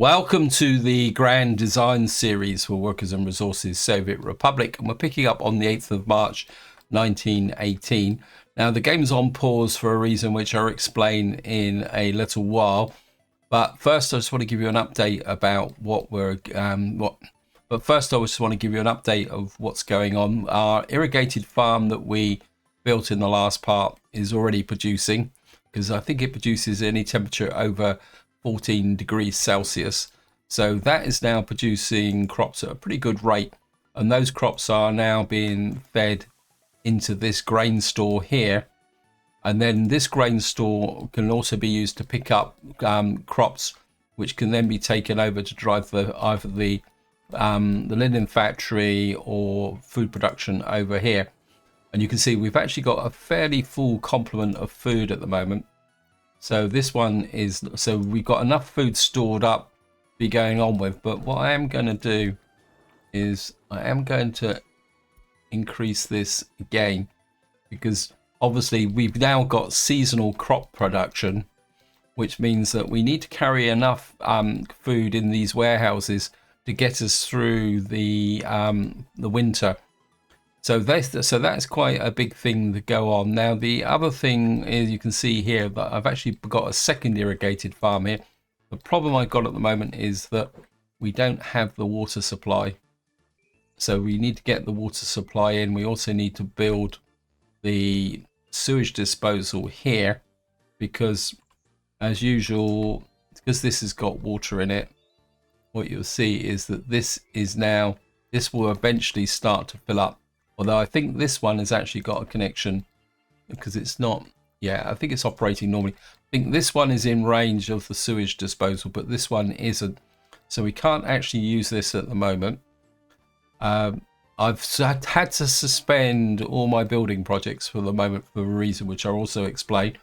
Welcome to the Grand Design Series for Workers and Resources Soviet Republic, and we're picking up on the 8th of March 1918. Now the game's on pause for a reason which I'll explain in a little while, but first I just want to give you an update about but first I just want to give you an update of what's going on. Our irrigated farm that we built in the last part is already producing, because I think it produces any temperature over 14 degrees Celsius. So that is now producing crops at a pretty good rate. And those crops are now being fed into this grain store here. And then this grain store can also be used to pick up crops, which can then be taken over to drive either the linen factory or food production over here. And you can see we've actually got a fairly full complement of food at the moment. So this one is, so we've got enough food stored up to be going on with. But what I am going to do is I am going to increase this again, because obviously we've now got seasonal crop production, which means that we need to carry enough food in these warehouses to get us through the winter. So that's quite a big thing to go on. Now the other thing is, you can see here that I've actually got a second irrigated farm here. The problem I've got at the moment is that we don't have the water supply. So we need to get the water supply in. We also need to build the sewage disposal here, because as usual, because this has got water in it, what you'll see is that this will eventually start to fill up. Although I think this one has actually got a connection, because it's not, yeah, I think it's operating normally. I think this one is in range of the sewage disposal, but this one isn't. So we can't actually use this at the moment. I've had to suspend all my building projects for the moment for a reason which I'll also explain.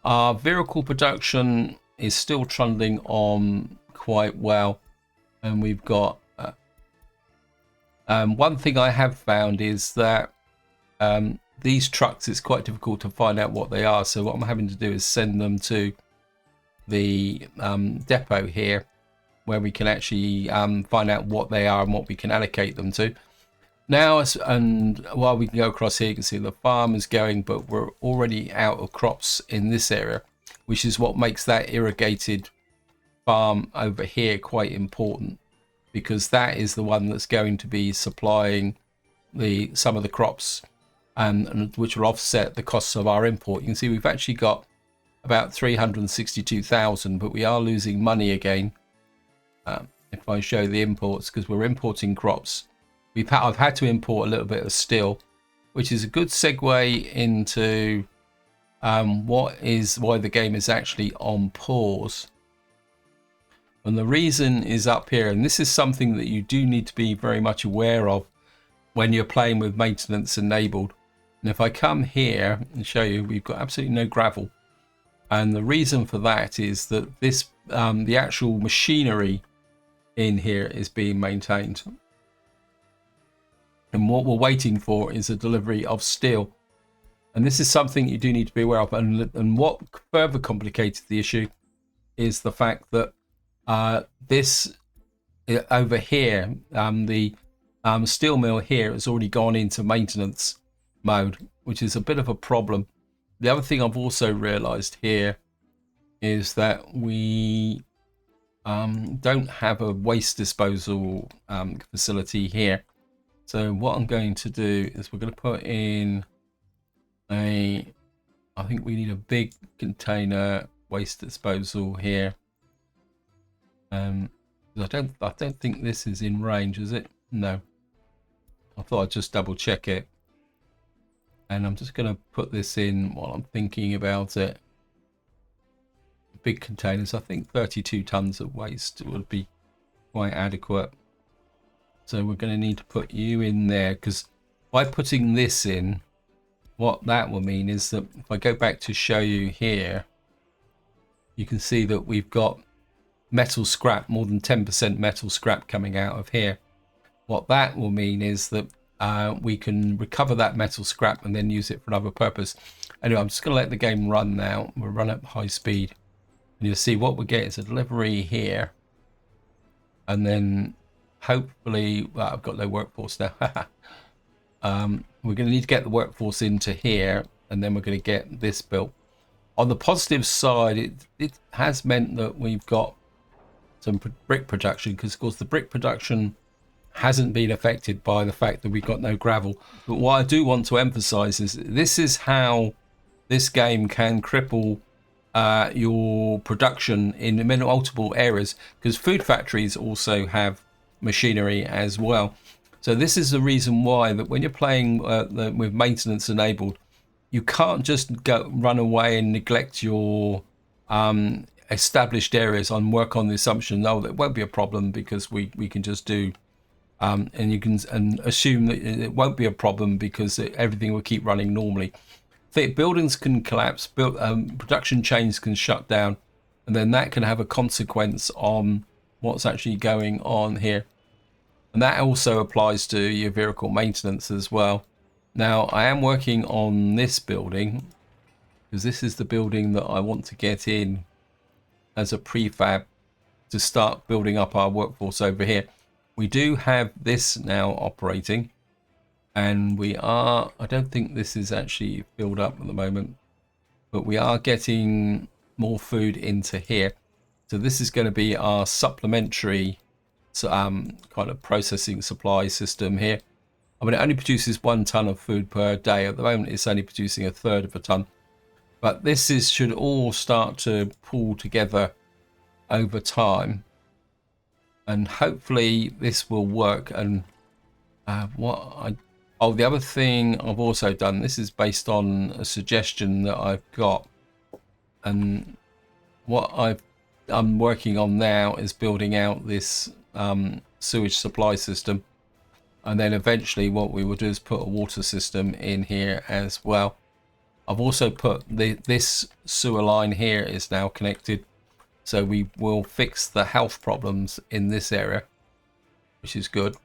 Our vehicle production is still trundling on quite well, and we've got one thing I have found is that these trucks, it's quite difficult to find out what they are. So what I'm having to do is send them to the depot here, where we can actually find out what they are and what we can allocate them to. Now, and while we can go across here, you can see the farm is going, but we're already out of crops in this area, which is what makes that irrigated farm over here quite important, because that is the one that's going to be supplying some of the crops, and which will offset the costs of our import. You can see we've actually got about 362,000, but we are losing money again. If I show the imports, because we're importing crops, I've had to import a little bit of steel, which is a good segue into why the game is actually on pause. And the reason is up here, and this is something that you do need to be very much aware of when you're playing with maintenance enabled. And if I come here and show you, we've got absolutely no gravel. And the reason for that is that this the actual machinery in here is being maintained. And what we're waiting for is a delivery of steel. And this is something you do need to be aware of. And what further complicated the issue is the fact that this over here, the steel mill here has already gone into maintenance mode, which is a bit of a problem. The other thing I've also realized here is that we don't have a waste disposal facility here. So what I'm going to do is we're going to put in I think we need a big container waste disposal here. I don't think this is in range, is it? No. I thought I'd just double check it. And I'm just going to put this in while I'm thinking about it. Big containers, I think 32 tons of waste would be quite adequate. So we're going to need to put you in there, because by putting this in, what that will mean is that if I go back to show you here, you can see that we've got metal scrap, more than 10% metal scrap coming out of here. What that will mean is that we can recover that metal scrap and then use it for another purpose. Anyway, I'm just going to let the game run now. We'll run at high speed, and you'll see what we get is a delivery here and then hopefully, well, I've got no workforce now. We're going to need to get the workforce into here, and then we're going to get this built. On the positive side, it has meant that we've got some brick production, because of course the brick production hasn't been affected by the fact that we've got no gravel. But what I do want to emphasize is this is how this game can cripple your production in multiple areas, because food factories also have machinery as well. So this is the reason why that when you're playing with maintenance enabled, you can't just run away and neglect your established areas and work on the assumption, no, that won't be a problem because we can just do, and you can assume that it won't be a problem because everything will keep running normally. Buildings can collapse, production chains can shut down, and then that can have a consequence on what's actually going on here. And that also applies to your vehicle maintenance as well. Now, I am working on this building because this is the building that I want to get in as a prefab to start building up our workforce over here. We do have this now operating, and we are, I don't think this is actually filled up at the moment, but we are getting more food into here. So this is going to be our supplementary kind of processing supply system here. I mean, it only produces 1 ton of food per day. At the moment, it's only producing 1/3 of a ton. But this should all start to pull together over time. And hopefully this will work. And the other thing I've also done, this is based on a suggestion that I've got. And what I'm working on now is building out this sewage supply system. And then eventually what we will do is put a water system in here as well. I've also put this sewer line here is now connected. So we will fix the health problems in this area, which is good.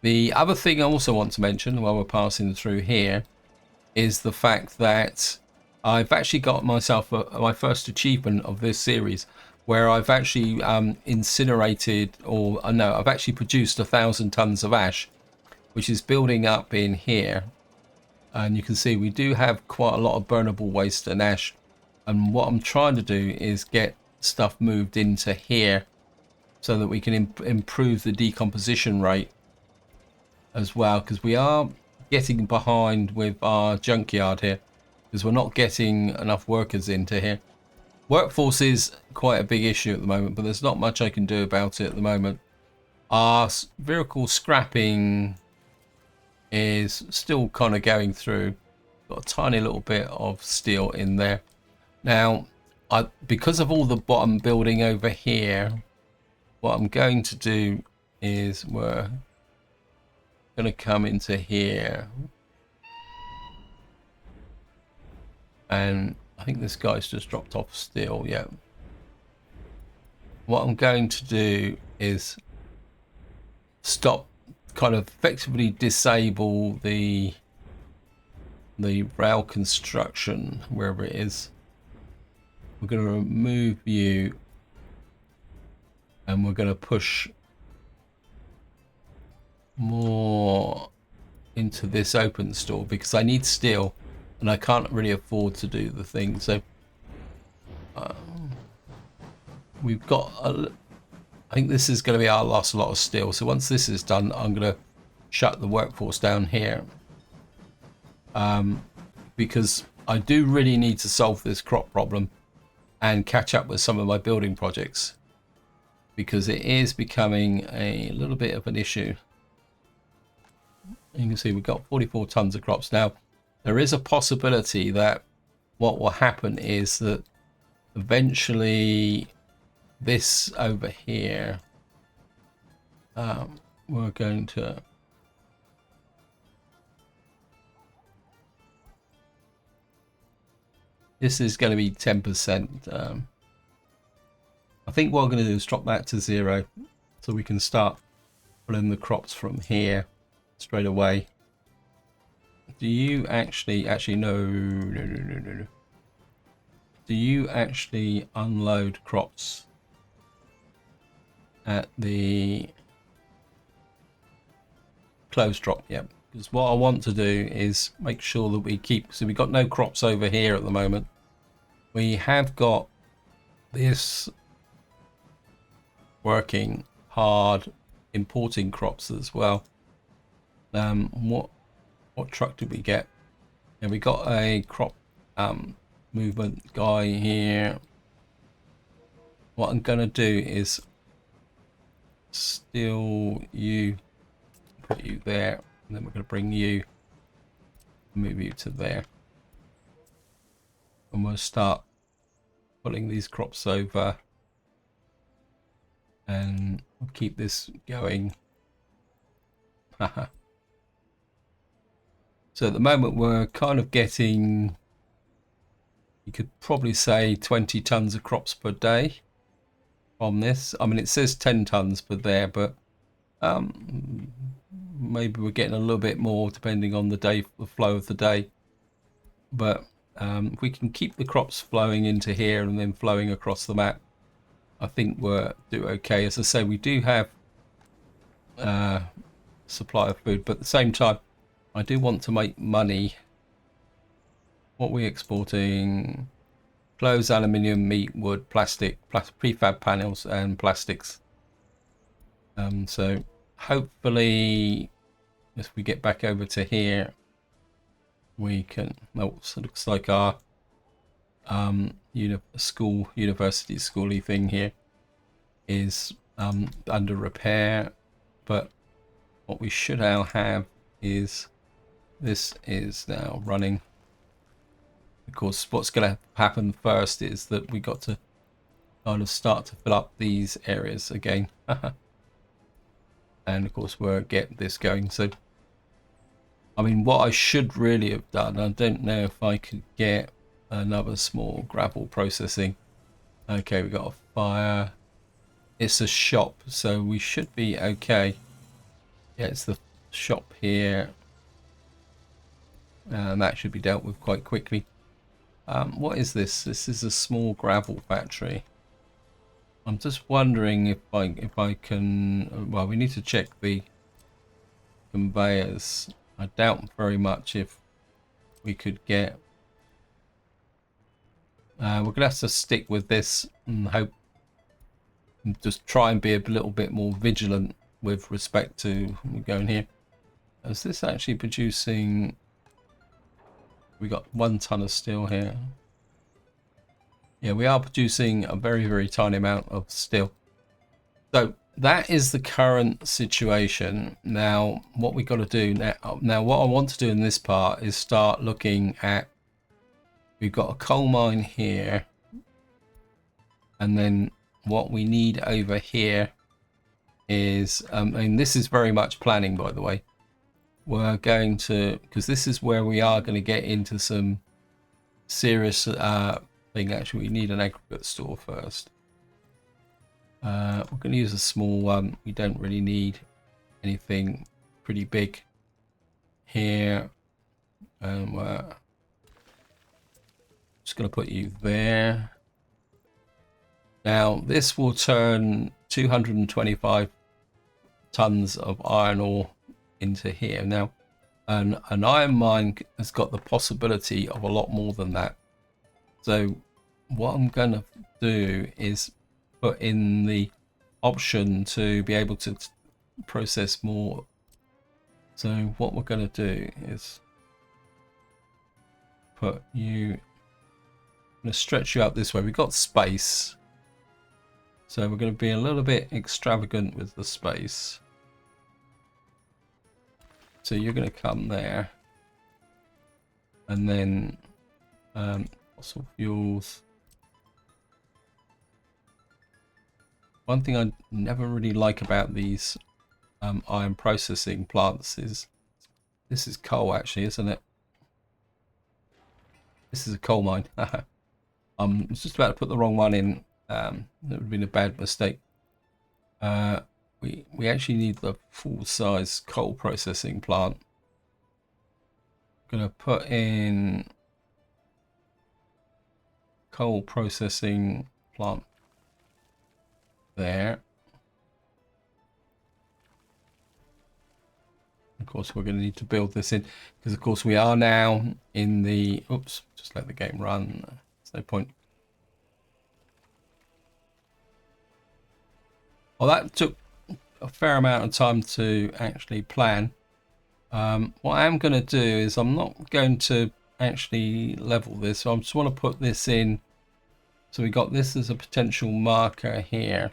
The other thing I also want to mention while we're passing through here is the fact that I've actually got myself my first achievement of this series, where I've actually incinerated, I've actually produced 1,000 tons of ash, which is building up in here. And you can see we do have quite a lot of burnable waste and ash. And what I'm trying to do is get stuff moved into here so that we can improve the decomposition rate as well, because we are getting behind with our junkyard here, because we're not getting enough workers into here. Workforce is quite a big issue at the moment, but there's not much I can do about it at the moment. Our vehicle scrapping is still kind of going through. Got a tiny little bit of steel in there. Now, because of all the bottom building over here, what I'm going to do is we're going to come into here. And I think this guy's just dropped off steel, yeah. What I'm going to do is stop, kind of effectively disable the rail construction wherever it is. We're going to remove you, and we're going to push more into this open store because I need steel and I can't really afford to do the thing. So we've got I think this is going to be our last lot of steel. So once this is done, I'm going to shut the workforce down here, because I do really need to solve this crop problem and catch up with some of my building projects, because it is becoming a little bit of an issue. You can see we've got 44 tons of crops. Now, there is a possibility that what will happen is that eventually this over here, we're going to this is going to be 10%. I think what I'm going to do is drop that to 0 so we can start pulling the crops from here straight away. Do you actually no. do you actually unload crops at the close drop? Yep. Because what I want to do is make sure that we keep, so we've got no crops over here at the moment. We have got this working hard, importing crops as well. What truck did we get? And we got a crop movement guy here. What I'm gonna do is steal you, put you there, and then we're gonna bring you, move you to there, and we'll start pulling these crops over, and we'll keep this going. So at the moment we're kind of getting, you could probably say 20 tons of crops per day from this. I mean, it says 10 tons per there, but maybe we're getting a little bit more depending on the day, the flow of the day. But if we can keep the crops flowing into here and then flowing across the map, I think we'll do okay. As I say, we do have supply of food, but at the same time I do want to make money. What are we exporting? Clothes, aluminium, meat, wood, plastic, prefab panels and plastics. So hopefully if we get back over to here we can, well, so it looks like our university schooly thing here is under repair, but what we should now have is this is now running. Of course, what's going to happen first is that we got to kind of start to fill up these areas again. And of course we'll get this going. So I mean, what I should really have done, I don't know if I could get another small gravel processing. Okay, we got a fire. It's a shop, so we should be okay. Yeah, it's the shop here, and that should be dealt with quite quickly. What is this? This is a small gravel factory. I'm just wondering if I can, well, we need to check the conveyors. I doubt very much if we could get, we're gonna have to stick with this and hope, and just try and be a little bit more vigilant with respect to going here. Is this actually producing? We got 1 ton of steel here. Yeah, we are producing a very, very tiny amount of steel. So that is the current situation. Now, what we got to do now, what I want to do in this part is start looking at, we've got a coal mine here, and then what we need over here is, and this is very much planning, by the way. We're going to, because this is where we are going to get into some serious thing. Actually, we need an aggregate store first. We're going to use a small one. We don't really need anything pretty big here. We're just going to put you there. Now, this will turn 225 tons of iron ore into here. Now, an iron mine has got the possibility of a lot more than that. So what I'm going to do is put in the option to be able to process more. So what we're going to do is put you, I'm going to stretch you up this way. We've got space, so we're going to be a little bit extravagant with the space. So you're going to come there, and then fossil fuels. One thing I never really like about these iron processing plants is, this is coal actually, isn't it? This is a coal mine. I was just about to put the wrong one in. That would have been a bad mistake. We actually need the full-size coal processing plant. Gonna put in coal processing plant there. Of course, we're going to need to build this in because, of course, we are now in the... Oops, just let the game run. There's no point. Well, that took a fair amount of time to actually plan. What I am going to do is I'm not going to actually level this. So I just want to put this in. So we got this as a potential marker here.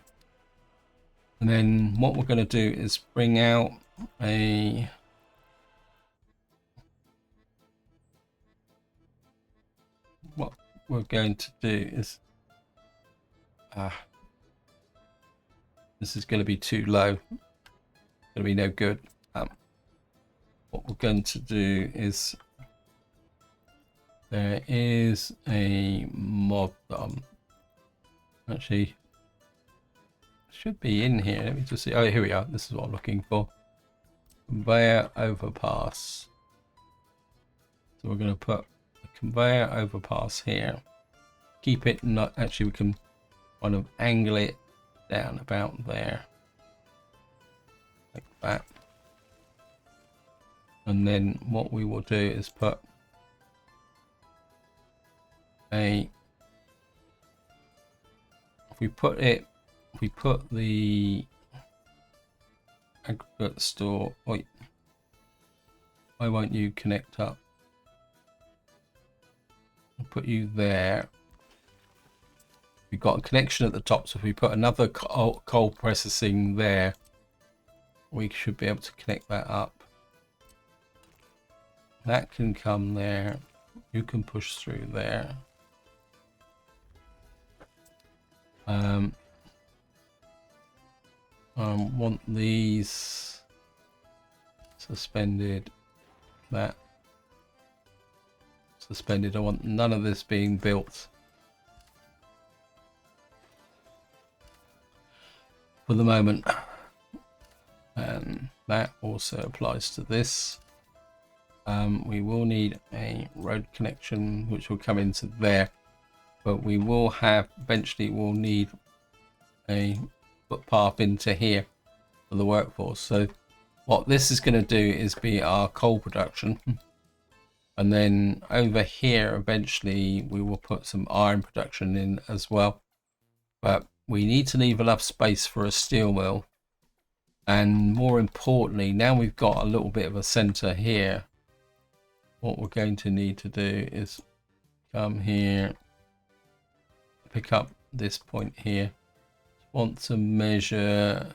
And then what we're going to do is bring out a... What we're going to do is... this is going to be too low. It's going to be no good. What we're going to do is... There is a mod actually should be in here. Let me just see. Oh, here we are. This is what I'm looking for. Conveyor overpass. So we're going to put a conveyor overpass here. Keep it not actually. We can kind of angle it down about there, like that. And then what we will do is put if we put the aggregate store. Wait, why won't you connect up? I'll put you there. We've got a connection at the top, so if we put another coal processing there, we should be able to connect that up. That can come there. You can push through there. Want these suspended, that suspended. I want none of this being built for the moment, and that also applies to this. We will need a road connection which will come into there, but we will have eventually we'll need a footpath into here for the workforce. So what this is going to do is be our coal production, and then over here eventually we will put some iron production in as well, but we need to leave enough space for a steel mill. And more importantly, now we've got a little bit of a center here, what we're going to need to do is come here, pick up this point here. Want to measure,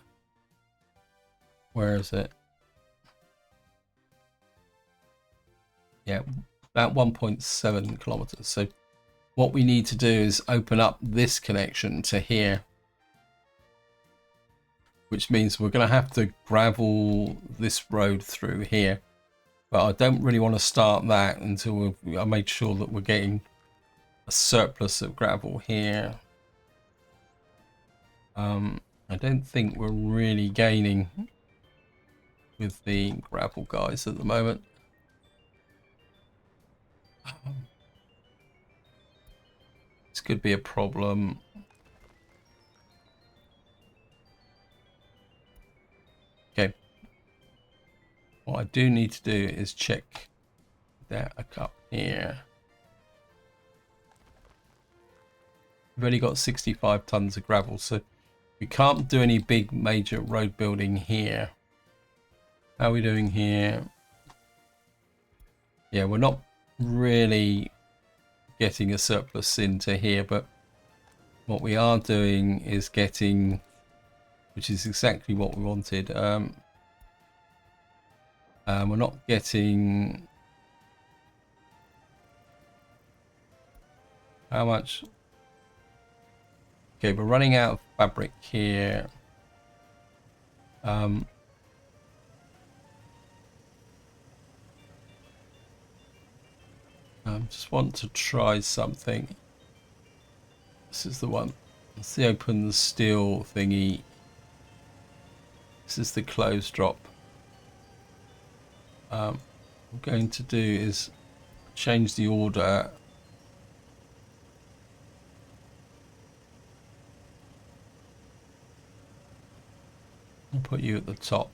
where is it? Yeah, about 1.7 kilometers. So what we need to do is open up this connection to here, which means we're going to have to gravel this road through here. But I don't really want to start that until I make sure that we're getting a surplus of gravel here. I don't think we're really gaining with the gravel guys at the moment. This could be a problem. Okay. What I do need to do is check that up here. We've only got 65 tons of gravel, so we can't do any big major road building here. How are we doing here? Yeah, we're not really getting a surplus into here, but what we are doing is getting, which is exactly what we wanted. We're not getting, how much? Okay, we're running out of fabric here. Just want to try something. This is the one. Let's see, open the steel thingy. This is the close drop. What I'm going to do is change the order. I'll put you at the top.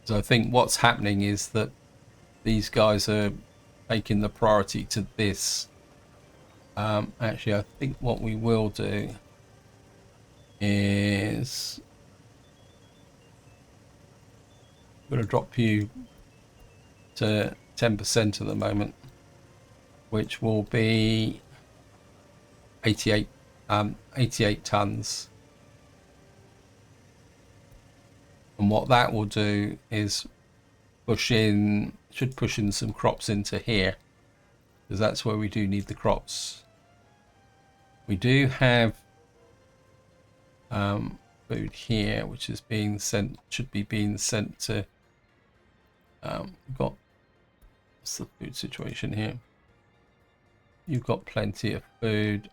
So I think what's happening is that these guys are taking the priority to this. Actually, I think what we will do is I'm going to drop you to 10% at the moment, which will be 88 tons. And what that will do is should push in some crops into here, because that's where we do need the crops. We do have food here, which is being sent, should be being sent to. What's the food situation here? You've got plenty of food.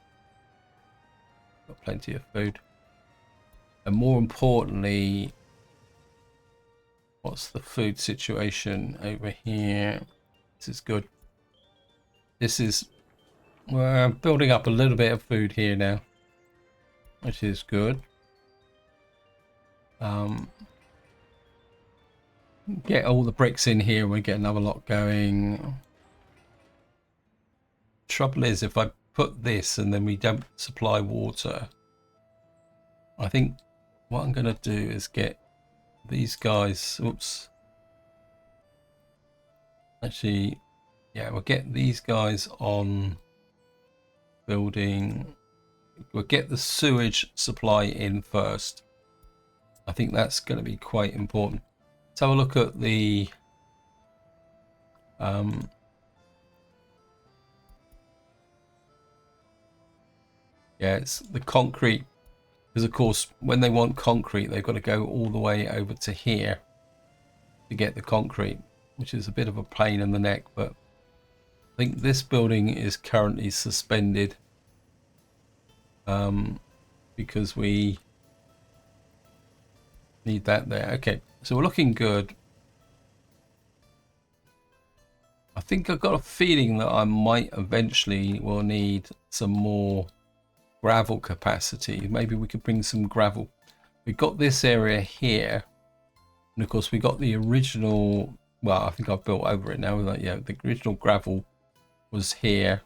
Got plenty of food, and more importantly, what's the food situation over here? This is good. This is, we're building up a little bit of food here now, which is good. Get all the bricks in here, we get another lot going. Trouble is, if I put this and then we don't supply water, I think what I'm going to do is get these guys, oops, actually, yeah, we'll get these guys on building. We'll get the sewage supply in first. I think that's going to be quite important. Let's have a look at the yeah, it's the concrete, because of course when they want concrete they've got to go all the way over to here to get the concrete, which is a bit of a pain in the neck. But I think this building is currently suspended because we need that there. Okay, so we're looking good. I think I've got a feeling that I might eventually will need some more gravel capacity. Maybe we could bring some gravel. We've got this area here, and of course we got the original, well, I think I've built over it now. Like, yeah, the original gravel was here.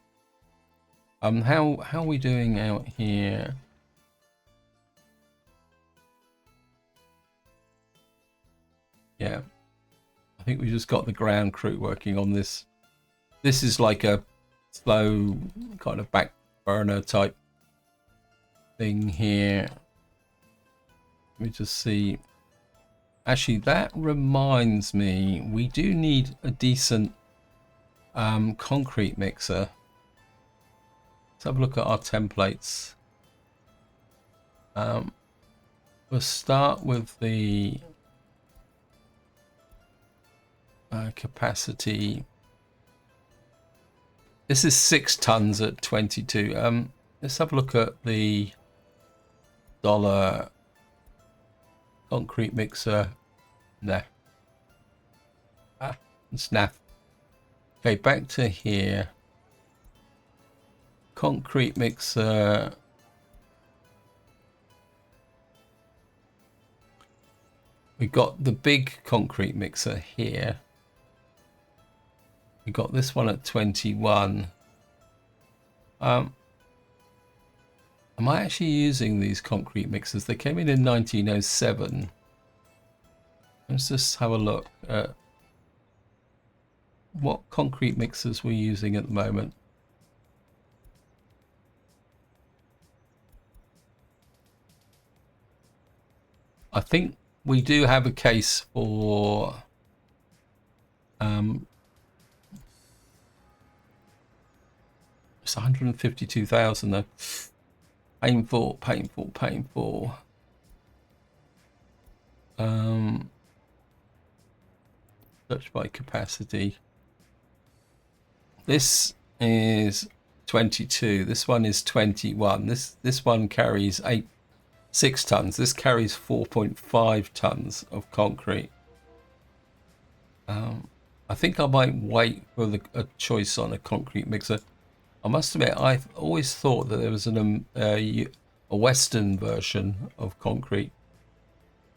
How are we doing out here? Yeah, I think we just got the ground crew working on this. This is like a slow kind of back burner type thing here. Let me just see. Actually, that reminds me, we do need a decent concrete mixer. Let's have a look at our templates. We'll start with the capacity. This is 6 tons at 22. Let's have a look at the dollar concrete mixer. Nah. It's naff. Okay, back to here. Concrete mixer. We got the big concrete mixer here. We got this one at 21. Am I actually using these concrete mixers? They came in 1907. Let's just have a look at what concrete mixers we're using at the moment. I think we do have a case for it's 152,000 though. Painful, painful, painful. Search by capacity. This is 22. This one is 21. This one carries 6 tons. This carries 4.5 tons of concrete. I think I might wait for a choice on a concrete mixer. I must admit, I've always thought that there was a Western version of concrete.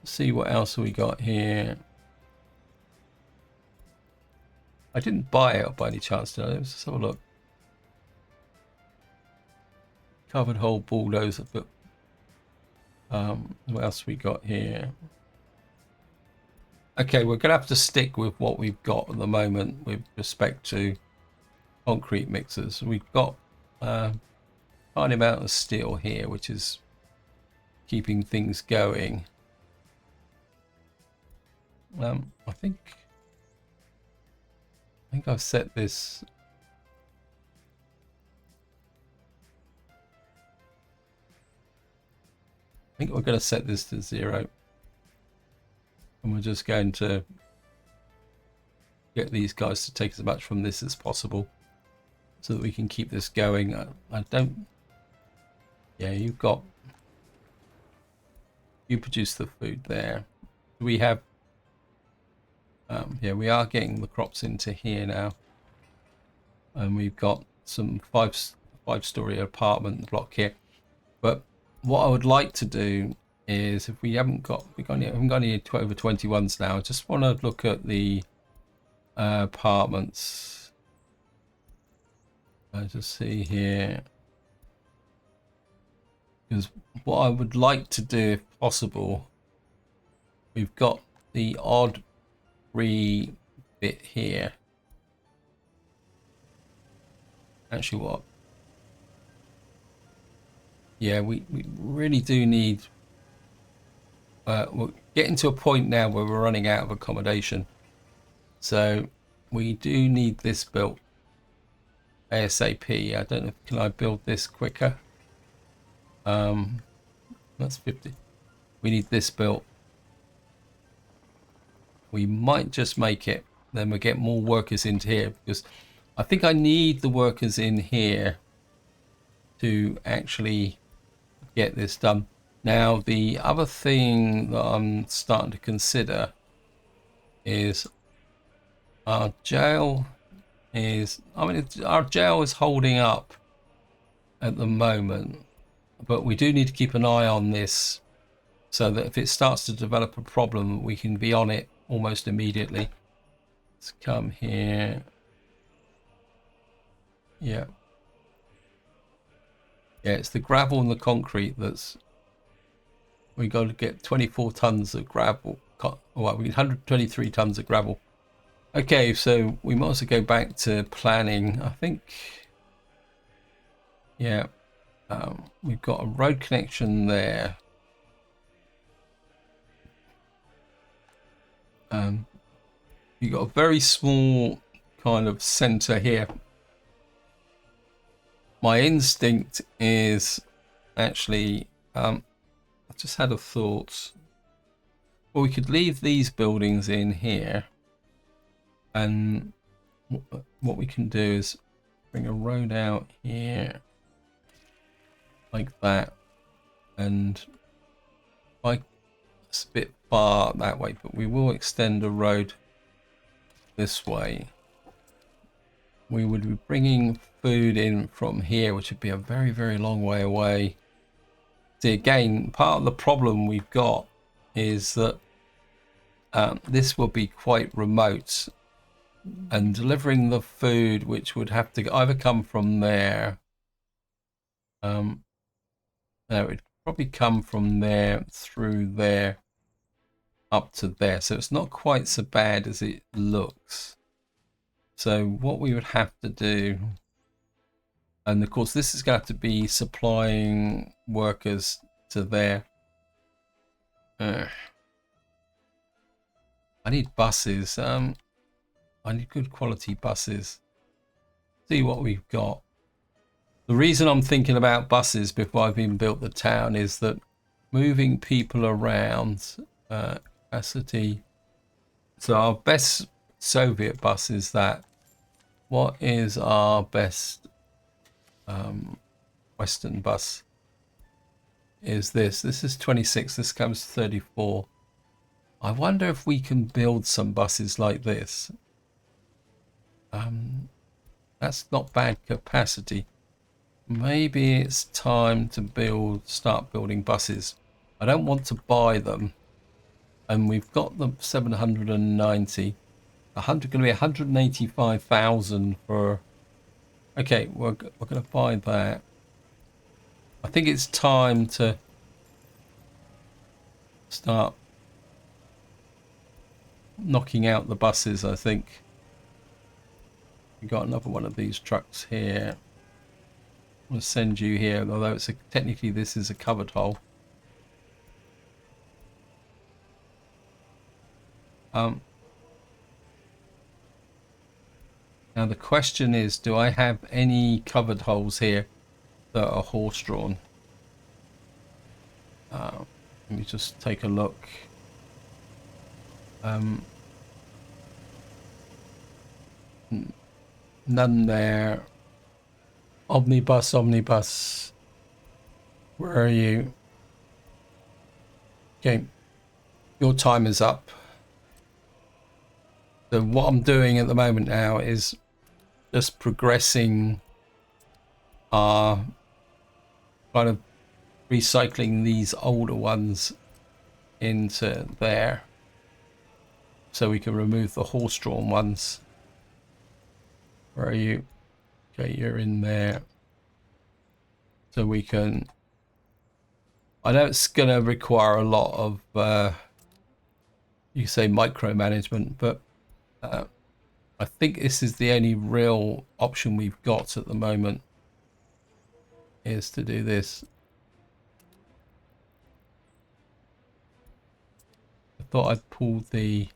Let's see what else we got here. I didn't buy it by any chance, did I? Let's just have a look. Covered hole bulldozer. But what else we got here? Okay, we're gonna have to stick with what we've got at the moment with respect to concrete mixers. We've got tiny amount of steel here, which is keeping things going. I think I've set this. I think we're going to set this to 0, and we're just going to get these guys to take as much from this as possible, so that we can keep this going. I don't. Yeah, you produce the food there. We have. Yeah, we are getting the crops into here now, and we've got some five-story apartment block here. But what I would like to do is, if we haven't got any over 21s now, I just want to look at the apartments. I just see here, because what I would like to do, if possible, we've got the odd free bit here. Actually, what? Yeah, we really do need. We're getting to a point now where we're running out of accommodation, so we do need this built ASAP. I don't know. Can I build this quicker? That's 50. We need this built. We might just make it. Then we get more workers into here, because I think I need the workers in here to actually get this done. Now, the other thing that I'm starting to consider is our jail is, our jail is holding up at the moment, but we do need to keep an eye on this, so that if it starts to develop a problem, we can be on it almost immediately. Let's come here. Yeah. Yeah, it's the gravel and the concrete that's. We got to get 24 tons of gravel. Well, we need 123 tons of gravel. Okay, so we might also go back to planning. I think. Yeah. We've got a road connection there. You've got a very small kind of center here. My instinct is actually, I just had a thought. Well, we could leave these buildings in here, and what we can do is bring a road out here like that, and it's a bit far that way, but we will extend a road this way. We would be bringing food in from here, which would be a very, very long way away. See, again, part of the problem we've got is that this will be quite remote, and delivering the food, which would have to either come from there. No, it would probably come from there through there up to there, so it's not quite so bad as it looks. So what we would have to do, and of course this is going to have to be supplying workers to there. I need buses. I need good quality buses. See what we've got. The reason I'm thinking about buses before I've even built the town is that moving people around, capacity. So our best Soviet bus is that. What is our best Western bus? Is this? This is 26. This comes 34. I wonder if we can build some buses like this. That's not bad capacity. Maybe it's time to start building buses. I don't want to buy them. And we've got the 790. 100 going to be 185,000 for. Okay, we're going to buy that. I think it's time to start knocking out the buses. I think we got another one of these trucks here. I'm going to send you here, although it's technically this is a covered hole. Now the question is, do I have any covered holes here that are horse-drawn? Let me just take a look. None there. Omnibus, omnibus. Where are you? Okay, your time is up. So what I'm doing at the moment now is just progressing our kind of recycling these older ones into there so we can remove the horse-drawn ones. Where are you? Okay, you're in there. So we can... I know it's going to require a lot of, you say micromanagement, but I think this is the only real option we've got at the moment, is to do this. I thought I'd pulled the...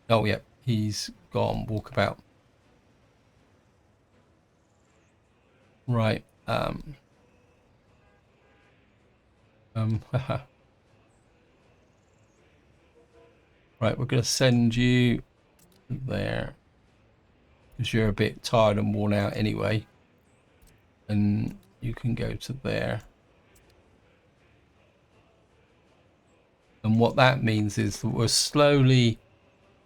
Oh, yeah, he's gone. Walkabout. Right. Right, we're going to send you there because you're a bit tired and worn out anyway, and you can go to there. And what that means is that we're slowly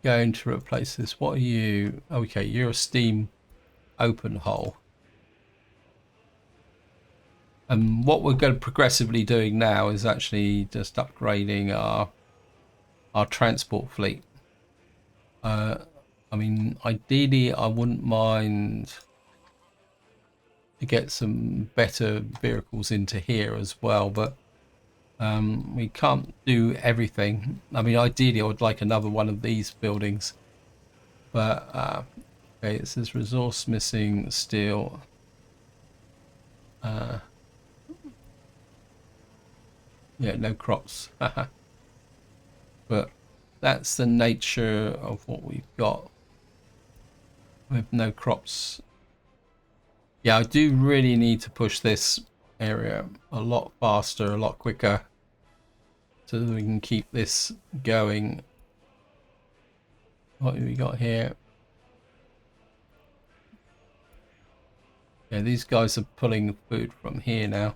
going to replace this. What are you? Okay, you're a steam open hole. And what we're going to progressively doing now is actually just upgrading our transport fleet. I mean, ideally, I wouldn't mind to get some better vehicles into here as well, but we can't do everything. I mean, ideally, I would like another one of these buildings, but okay, it says resource missing steel. Yeah, no crops. But that's the nature of what we've got with no crops. Yeah, I do really need to push this area a lot faster, a lot quicker, so that we can keep this going. What have we got here? Yeah, these guys are pulling food from here now.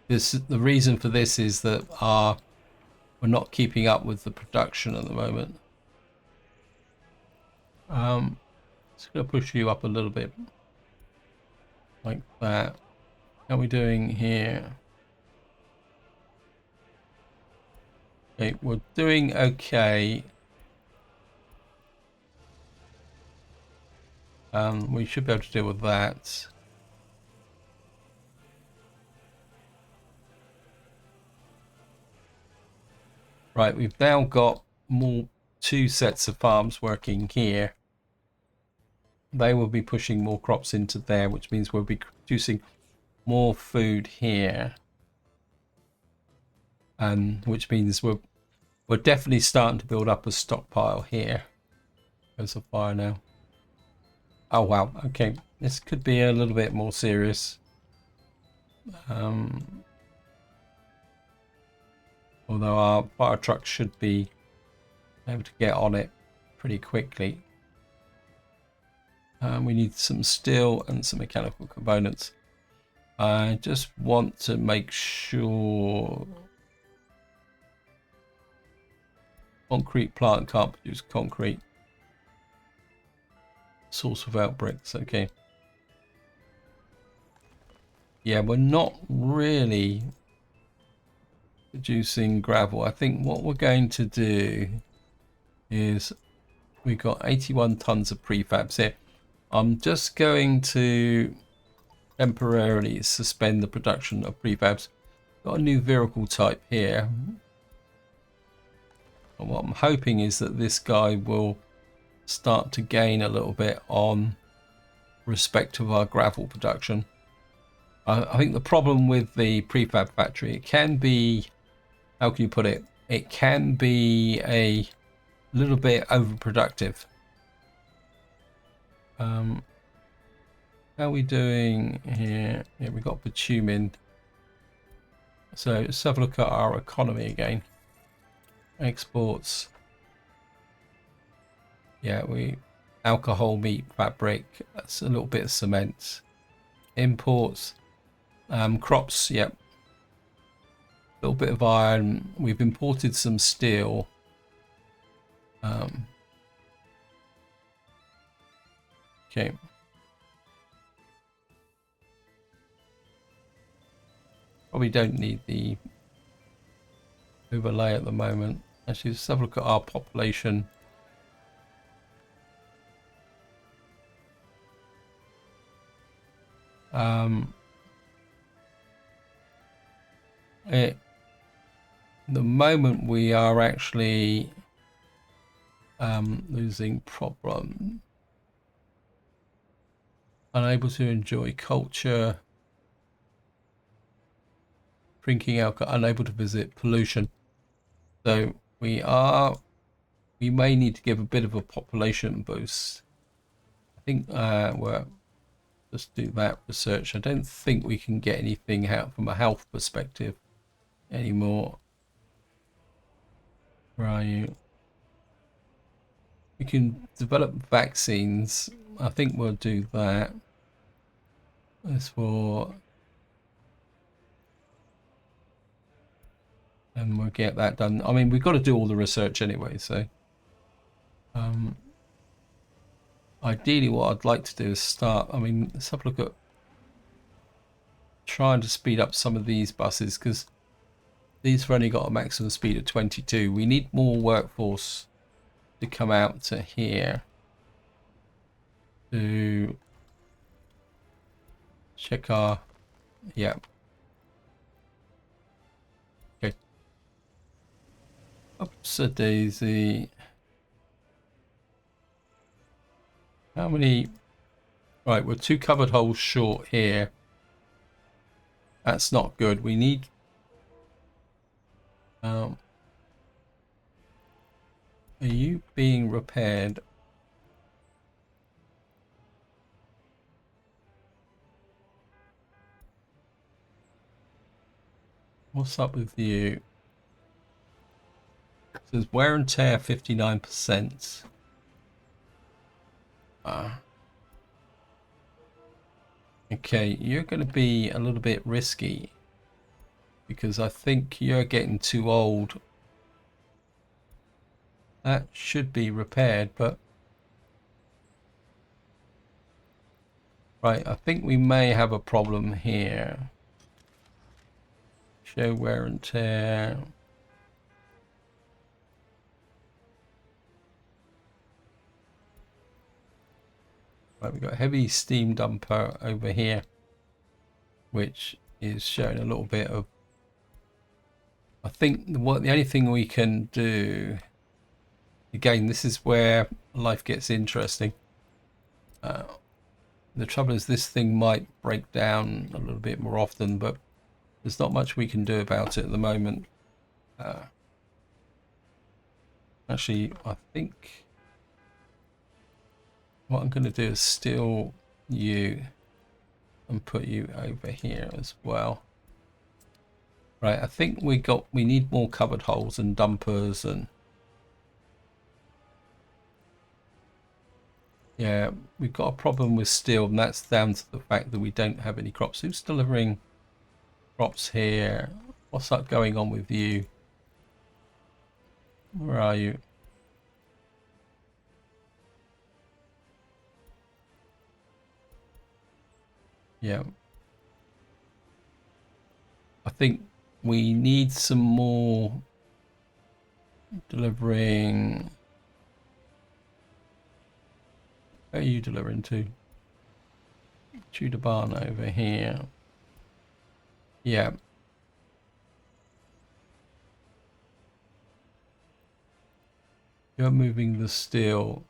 The reason for this is that we're not keeping up with the production at the moment. Just gonna push you up a little bit, like that. How are we doing here? Okay, we're doing okay. We should be able to deal with that. Right, we've now got two sets of farms working here. They will be pushing more crops into there, which means we'll be producing more food here, and which means we're definitely starting to build up a stockpile here. There's a fire now. Oh wow, okay, this could be a little bit more serious. Although our fire truck should be able to get on it pretty quickly. We need some steel and some mechanical components. I just want to make sure concrete plant can't produce concrete. Source without bricks. Okay. Yeah, we're not really producing gravel. I think what we're going to do is we've got 81 tons of prefabs here. I'm just going to temporarily suspend the production of prefabs. Got a new vehicle type here. And what I'm hoping is that this guy will start to gain a little bit on respect of our gravel production. I think the problem with the prefab factory, it can be, how can you put it? It can be a little bit overproductive. How are we doing here? Yeah, we've got bitumen. So let's have a look at our economy again. Exports. Yeah, alcohol, meat, fabric. That's a little bit of cement. Imports. Crops, yep. A little bit of iron. We've imported some steel. Okay. Probably don't need the overlay at the moment. Actually, let's have a look at our population. The moment we are actually losing problem, unable to enjoy culture, drinking alcohol, unable to visit, pollution. So we may need to give a bit of a population boost. I think we'll just do that research. I don't think we can get anything out from a health perspective anymore. Where are you? We can develop vaccines. I think we'll do that. As for, and we'll get that done. I mean, we've got to do all the research anyway, so ideally what I'd like to do is start, I mean, let's have a look at trying to speed up some of these buses, because these have only got a maximum speed of 22. We need more workforce to come out to here to check our, yeah. Okay. Oops a daisy. How many? Right, we're 2 covered holes short here. That's not good. We need are you being repaired? What's up with you? It says wear and tear 59%. Okay, you're going to be a little bit risky because I think you're getting too old. That should be repaired, but right, I think we may have a problem here. Show wear and tear. Right, we've got a heavy steam dumper over here, which is showing a little bit of, I think the only thing we can do, again, this is where life gets interesting. The trouble is this thing might break down a little bit more often, but there's not much we can do about it at the moment. Actually, I think what I'm going to do is steal you and put you over here as well. Right, I think we need more covered holes and dumpers, and yeah, we've got a problem with steel, and that's down to the fact that we don't have any crops. Who's delivering crops here? What's up going on with you? Where are you? Yeah. I think we need some more delivering. Where are you delivering to? Tudor barn over here. Yeah. You're moving the steel.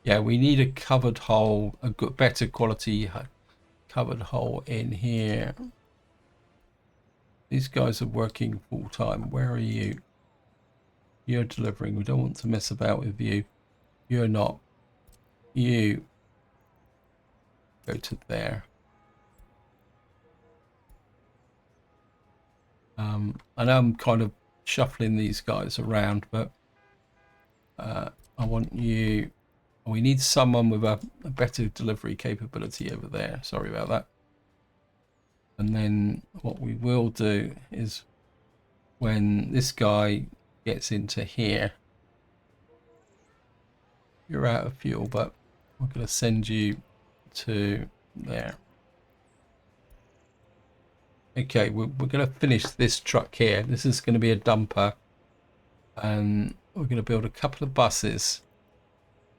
Yeah, we need a covered hole, a good, better quality covered hole in here. These guys are working full time. Where are you? You're delivering. We don't want to mess about with you. You're not. You go to there. I know I'm kind of shuffling these guys around, but I want you. We need someone with a better delivery capability over there. Sorry about that. And then what we will do is when this guy gets into here, you're out of fuel, but we're going to send you to there. Okay, we're going to finish this truck here. This is going to be a dumper, and we're going to build a couple of buses.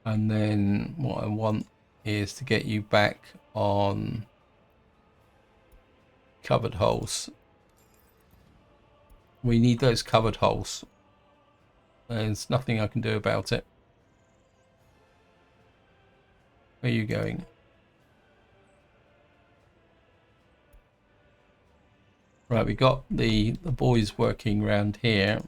And then what I want is to get you back on covered holes. We need those covered holes. There's nothing I can do about it. Where are you going? Right, we got the boys working around here.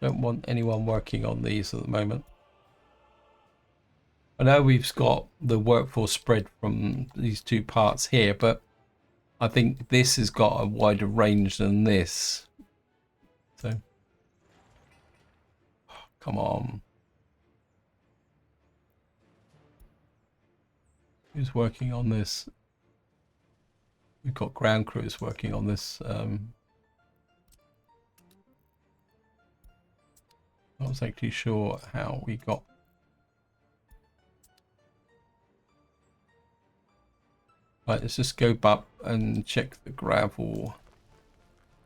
Don't want anyone working on these at the moment. I know we've got the workforce spread from these two parts here, but I think this has got a wider range than this. So, come on. Who's working on this? We've got ground crews working on this. Not exactly sure how we got. Right, let's just go up and check the gravel.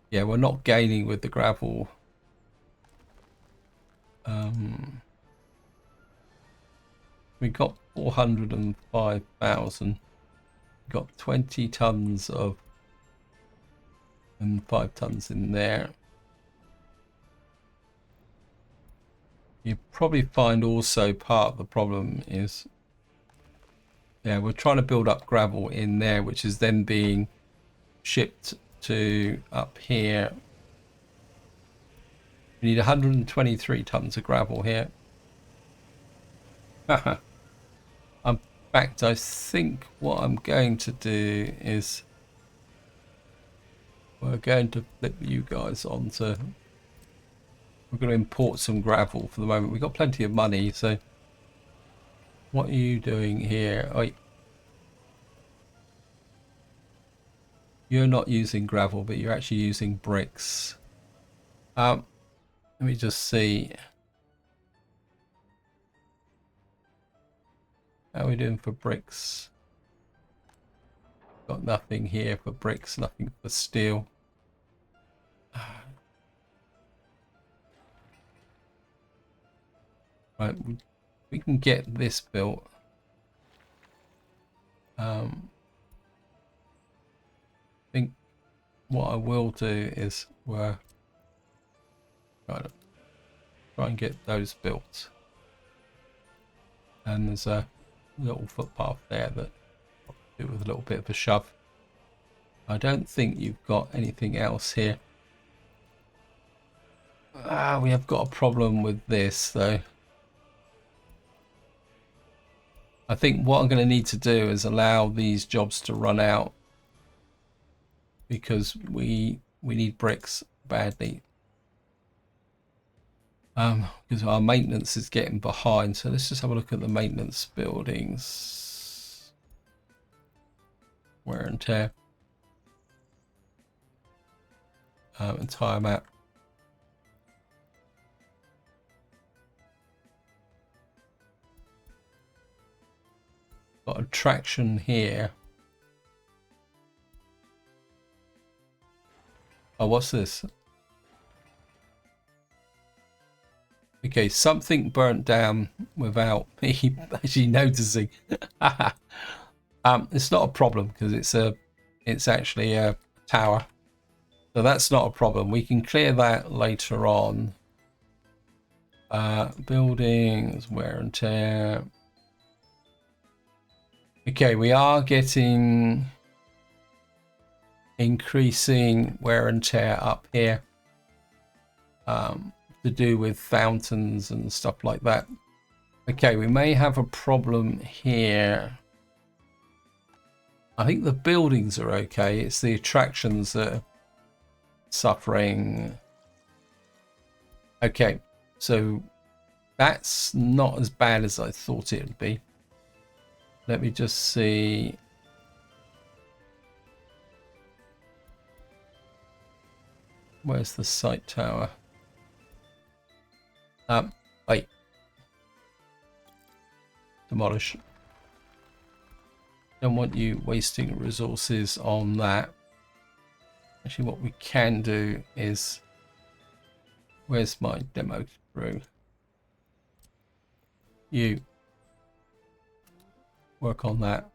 Yeah, we're not gaining with the gravel. We got 405,000. Got 20 tons of and 5 tons in there. You probably find also part of the problem is, yeah, we're trying to build up gravel in there, which is then being shipped to up here. We need 123 tons of gravel here. In fact, I think what I'm going to do is we're going to flip you guys onto. We're going to import some gravel for the moment. We've got plenty of money, so what are you doing here? Oh, you're not using gravel, but you're actually using bricks. Let me just see. How are we doing for bricks? Got nothing here for bricks, nothing for steel. Right, we can get this built. I think what I will do is we're trying to try and get those built. And there's a little footpath there that I'll do with a little bit of a shove. I don't think you've got anything else here. We have got a problem with this though. I think what I'm going to need to do is allow these jobs to run out because we need bricks badly. Because our maintenance is getting behind. So let's just have a look at the maintenance buildings. Wear and tear. entire map. Got a traction here. Oh, what's this? Okay, something burnt down without me actually noticing. It's not a problem because it's actually a tower, so that's not a problem. We can clear that later on. Buildings, wear and tear. Okay, we are getting increasing wear and tear up here, to do with fountains and stuff like that. Okay, we may have a problem here. I think the buildings are okay. It's the attractions that are suffering. Okay, so that's not as bad as I thought it would be. Let me just see. Where's the sight tower? Wait. Demolish. Don't want you wasting resources on that. Actually, what we can do is, where's my demo crew? You work on that.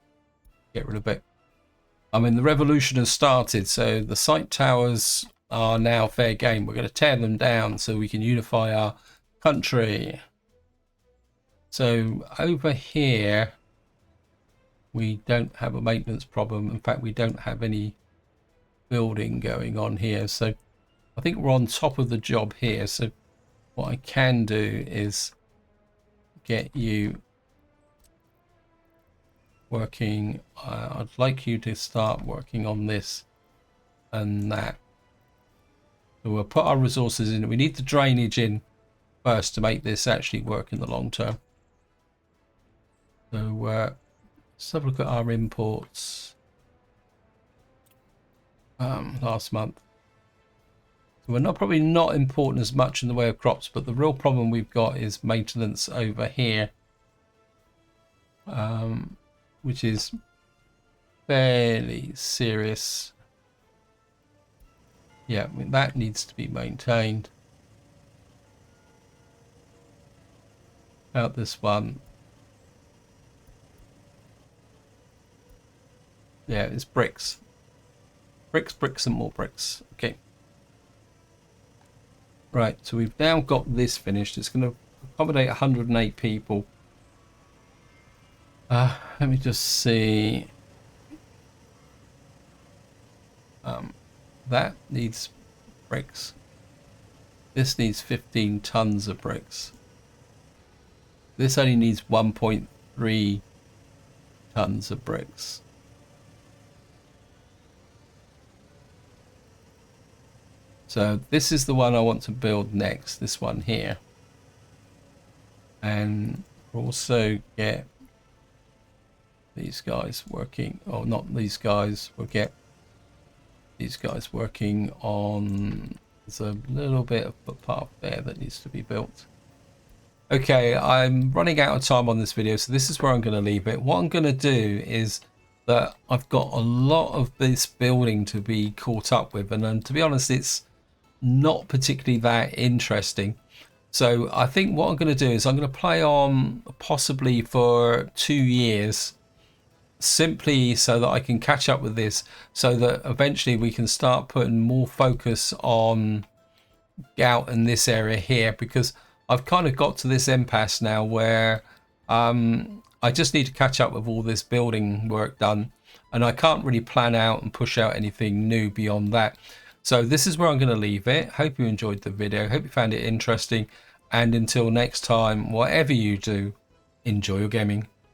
Get rid of it. I mean, the revolution has started, so the sight towers are now fair game. We're going to tear them down so we can unify our country. So over here, we don't have a maintenance problem. In fact, we don't have any building going on here. So I think we're on top of the job here. So what I can do is get you working. I'd like you to start working on this and that. So we'll put our resources in. We need the drainage in first to make this actually work in the long term. So let's have a look at our imports last month. So we're probably not important as much in the way of crops, but the real problem we've got is maintenance over here, which is fairly serious. Yeah, I mean, that needs to be maintained. Out this one. Yeah, it's bricks. Bricks, bricks, and more bricks. Okay. Right, so we've now got this finished. It's going to accommodate 108 people. Let me just see. That needs bricks. This needs 15 tons of bricks. This only needs 1.3 tons of bricks. So this is the one I want to build next, this one here. And also get these guys working, or not these guys, we'll get these guys working on, there's a little bit of a path there that needs to be built. Okay, I'm running out of time on this video, so this is where I'm going to leave it. What I'm going to do is that I've got a lot of this building to be caught up with, and to be honest, it's not particularly that interesting. So I think what I'm going to do is I'm going to play on possibly for 2 years, simply so that I can catch up with this, so that eventually we can start putting more focus on out in this area here, because I've kind of got to this impasse now where I just need to catch up with all this building work done, and I can't really plan out and push out anything new beyond that. So this is where I'm going to leave it. Hope you enjoyed the video. Hope you found it interesting. And until next time, whatever you do, enjoy your gaming.